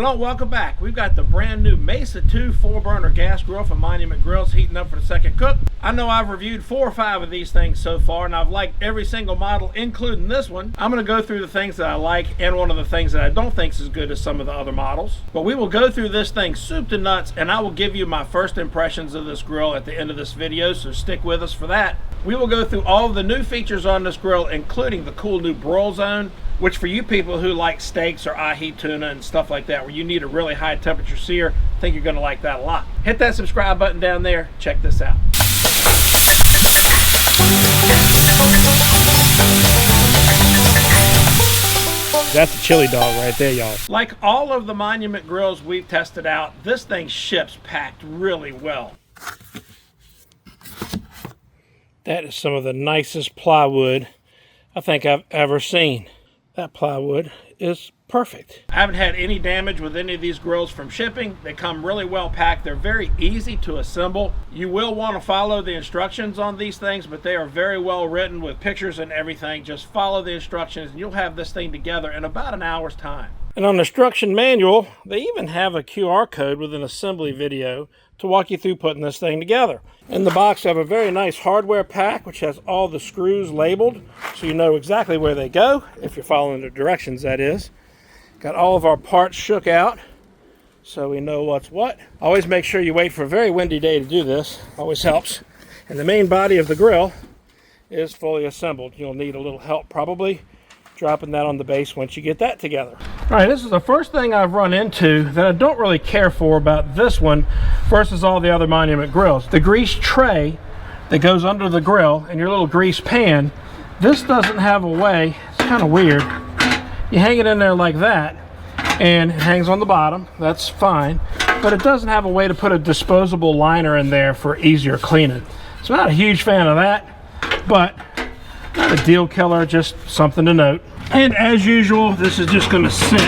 Hello, welcome back. We've got the brand new Mesa 2 4-burner gas grill from Monument Grills heating up for the second cook. I know I've reviewed 4 or 5 of these things so far, and I've liked every single model, including this one. I'm going to go through the things that I like and one of the things that I don't think is as good as some of the other models. But we will go through this thing soup to nuts, and I will give you my first impressions of this grill at the end of this video, so stick with us for that. We will go through all of the new features on this grill, including the cool new broil zone, which for you people who like steaks or ahi tuna and stuff like that, where you need a really high temperature sear, I think you're gonna like that a lot. Hit that subscribe button down there, check this out. That's a chili dog right there, y'all. Like all of the Monument grills we've tested out, this thing ships packed really well. That is some of the nicest plywood I think I've ever seen. That plywood is perfect. I haven't had any damage with any of these grills from shipping. They come really well packed. They're very easy to assemble. You will want to follow the instructions on these things, but they are very well written with pictures and everything. Just follow the instructions and you'll have this thing together in about an hour's time. And on the instruction manual, they even have a QR code with an assembly video to walk you through putting this thing together. In the box, I have a very nice hardware pack, which has all the screws labeled, so you know exactly where they go, if you're following the directions, that is. Got all of our parts shook out, so we know what's what. Always make sure you wait for a very windy day to do this, always helps. And the main body of the grill is fully assembled. You'll need a little help probably dropping that on the base once you get that together. All right, this is the first thing I've run into that I don't really care for about this one versus all the other Monument grills. The grease tray that goes under the grill and your little grease pan, this doesn't have a way, it's kind of weird. You hang it in there like that and it hangs on the bottom, that's fine, but it doesn't have a way to put a disposable liner in there for easier cleaning. So I'm not a huge fan of that, but not a deal killer, just something to note. And as usual, this is just going to sit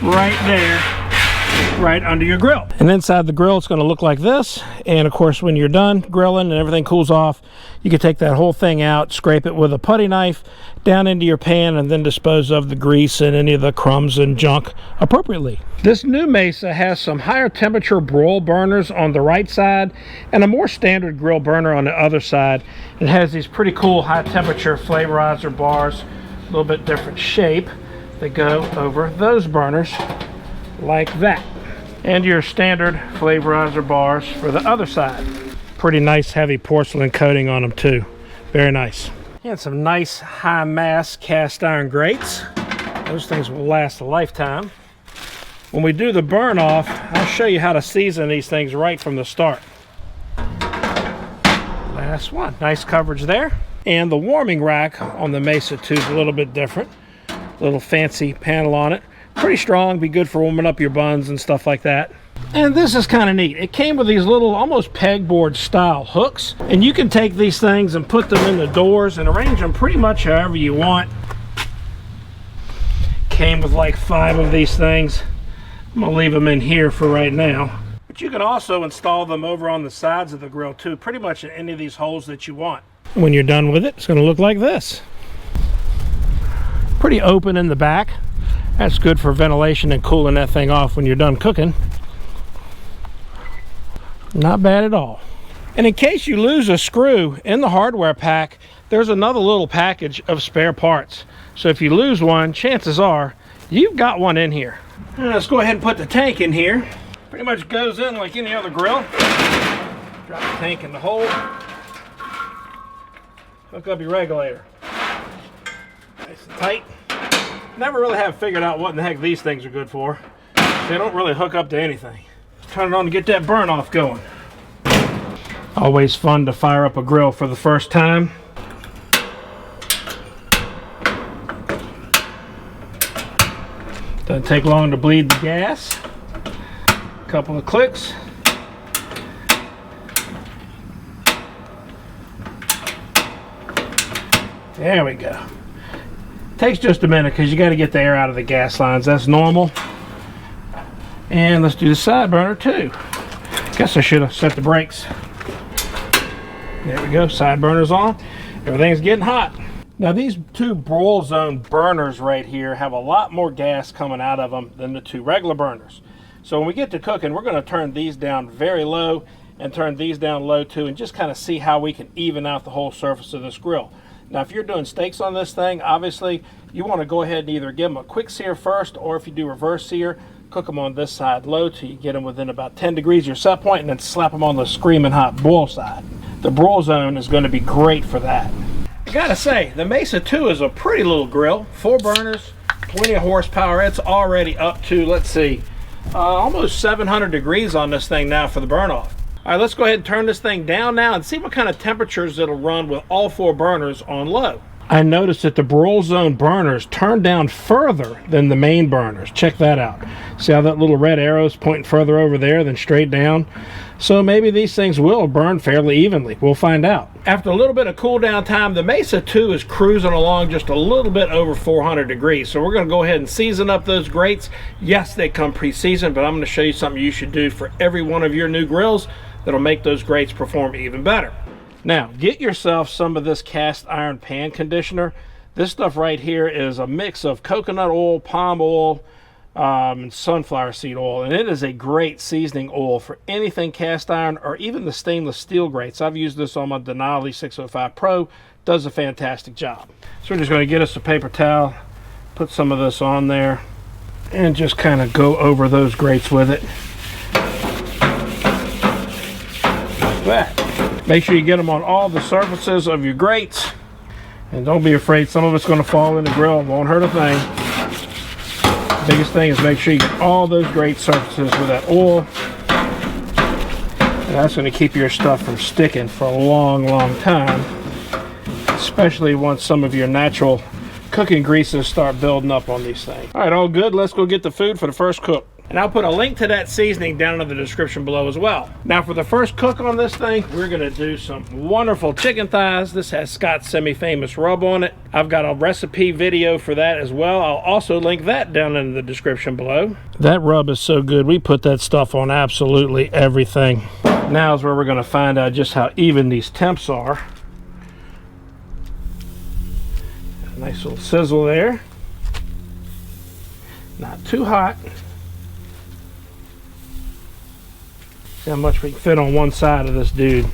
right there, right under your grill. And inside the grill, it's going to look like this. And of course, when you're done grilling and everything cools off, you can take that whole thing out, scrape it with a putty knife down into your pan, and then dispose of the grease and any of the crumbs and junk appropriately. This new Mesa has some higher temperature broil burners on the right side and a more standard grill burner on the other side. It has these pretty cool high temperature flavorizer bars, a little bit different shape, that go over those burners like that. And your standard flavorizer bars for the other side. Pretty nice heavy porcelain coating on them too. Very nice. And some nice high mass cast iron grates. Those things will last a lifetime. When we do the burn off, I'll show you how to season these things right from the start. Last one, nice coverage there. And the warming rack on the Mesa 2 is a little bit different. Little fancy panel on it. Pretty strong, be good for warming up your buns and stuff like that. And this is kind of neat. It came with these little almost pegboard style hooks, and you can take these things and put them in the doors and arrange them pretty much however you want. Came with like 5 of these things. I'm gonna leave them in here for right now. But you can also install them over on the sides of the grill too, pretty much in any of these holes that you want. When you're done with it, it's gonna look like this. Pretty open in the back. That's good for ventilation and cooling that thing off when you're done cooking. Not bad at all. And in case you lose a screw in the hardware pack, there's another little package of spare parts. So if you lose one, chances are you've got one in here. Now let's go ahead and put the tank in here. Pretty much goes in like any other grill. Drop the tank in the hole. Hook up your regulator. Nice and tight. Never really have figured out what in the heck these things are good for. They don't really hook up to anything. Let's turn it on to get that burn off going. Always fun to fire up a grill for the first time. Doesn't take long to bleed the gas. A couple of clicks. There we go. Takes just a minute because you got to get the air out of the gas lines. That's normal. And let's do the side burner too. Guess I should have set the brakes. There we go, side burner's on. Everything's getting hot. Now these two broil zone burners right here have a lot more gas coming out of them than the two regular burners. So when we get to cooking, we're going to turn these down very low and turn these down low too, and just kind of see how we can even out the whole surface of this grill. Now if you're doing steaks on this thing, obviously you want to go ahead and either give them a quick sear first, or if you do reverse sear, cook them on this side low till you get them within about 10 degrees of your set point, and then slap them on the screaming hot broil side. The broil zone is going to be great for that. I gotta say, the Mesa 2 is a pretty little grill. 4 burners, plenty of horsepower. It's already up to, let's see, almost 700 degrees on this thing now for the burn off. All right, let's go ahead and turn this thing down now and see what kind of temperatures it'll run with all 4 burners on low. I noticed that the broil zone burners turn down further than the main burners. Check that out. See how that little red arrow is pointing further over there than straight down? So maybe these things will burn fairly evenly. We'll find out. After a little bit of cool down time, the Mesa 2 is cruising along just a little bit over 400 degrees. So we're going to go ahead and season up those grates. Yes, they come pre-seasoned, but I'm going to show you something you should do for every one of your new grills that'll make those grates perform even better. Now, get yourself some of this cast iron pan conditioner. This stuff right here is a mix of coconut oil, palm oil, and sunflower seed oil, and it is a great seasoning oil for anything cast iron or even the stainless steel grates. I've used this on my Denali 605 Pro. Does a fantastic job. So we're just going to get us a paper towel, put some of this on there, and just kind of go over those grates with it like that. Make sure you get them on all the surfaces of your grates, and don't be afraid. Some of it's going to fall in the grill. It won't hurt a thing. Biggest thing is make sure you get all those great surfaces with that oil, and that's going to keep your stuff from sticking for a long time, especially once some of your natural cooking greases start building up on these things. All right, all good. Let's go get the food for the first cook, and I'll put a link to that seasoning down in the description below as well. Now for the first cook on this thing, we're going to do some wonderful chicken thighs. This has Scott's semi-famous rub on it. I've got a recipe video for that as well. I'll also link that down in the description below. That rub is so good. We put that stuff on absolutely everything. Now is where we're going to find out just how even these temps are. A nice little sizzle there. Not too hot. See how much we can fit on one side of this dude,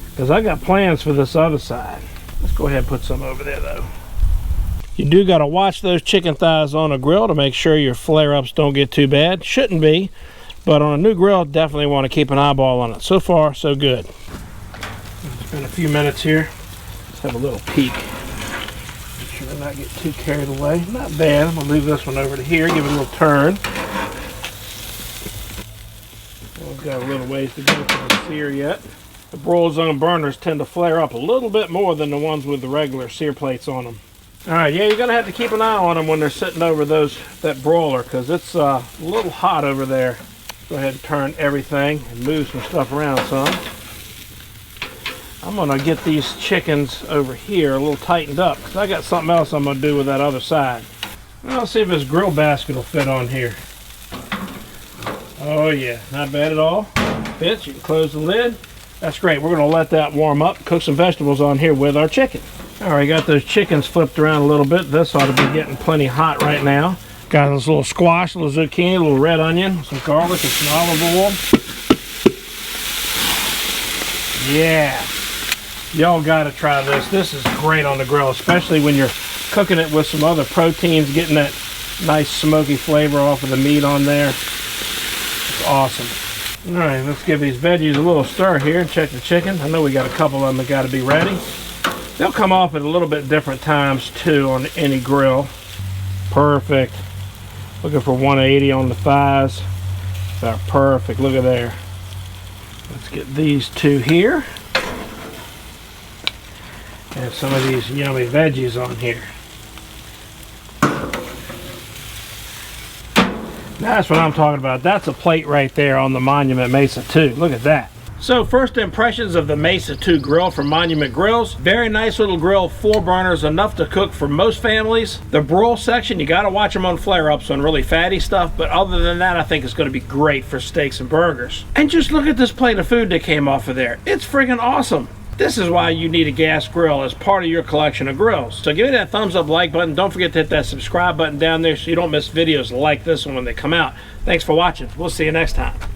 because I got plans for this other side. Let's go ahead and put some over there though. You do got to watch those chicken thighs on a grill to make sure your flare-ups don't get too bad. Shouldn't be, but on a new grill, definitely want to keep an eyeball on it. So far, so good. Spend a few minutes here. Let's have a little peek. Make sure to not get too carried away. Not bad. I'm going to leave this one over to here, give it a little turn. We've got a little ways to go for the sear yet. The broil zone burners tend to flare up a little bit more than the ones with the regular sear plates on them. All right, yeah, you're going to have to keep an eye on them when they're sitting over that broiler, because it's a little hot over there. Go ahead and turn everything and move some stuff around some. I'm going to get these chickens over here a little tightened up, because I got something else I'm going to do with that other side. Let's see if this grill basket will fit on here. Oh yeah, not bad at all. Fits. You can close the lid. That's great. We're going to let that warm up. Cook some vegetables on here with our chicken. All right, got those chickens flipped around a little bit. This ought to be getting plenty hot right now. Got this little squash, little zucchini, a little red onion, some garlic, and some olive oil. Yeah. Y'all got to try this. This is great on the grill, especially when you're cooking it with some other proteins, getting that nice smoky flavor off of the meat on there. It's awesome. All right, let's give these veggies a little stir here and check the chicken. I know we got a couple of them that got to be ready. They'll come off at a little bit different times too on any grill. Perfect. Looking for 180 on the thighs. They're perfect. Look at there. Let's get these two here. And some of these yummy veggies on here. That's what I'm talking about. That's a plate right there on the Monument Mesa 2. Look at that. So first impressions of the Mesa 2 grill from Monument Grills. Very nice little grill, 4 burners, enough to cook for most families. The broil section, you gotta watch them on flare-ups on really fatty stuff, but other than that, I think it's gonna be great for steaks and burgers. And just look at this plate of food that came off of there. It's friggin' awesome. This is why you need a gas grill as part of your collection of grills. So give me that thumbs up, like button. Don't forget to hit that subscribe button down there so you don't miss videos like this one when they come out. Thanks for watching. We'll see you next time.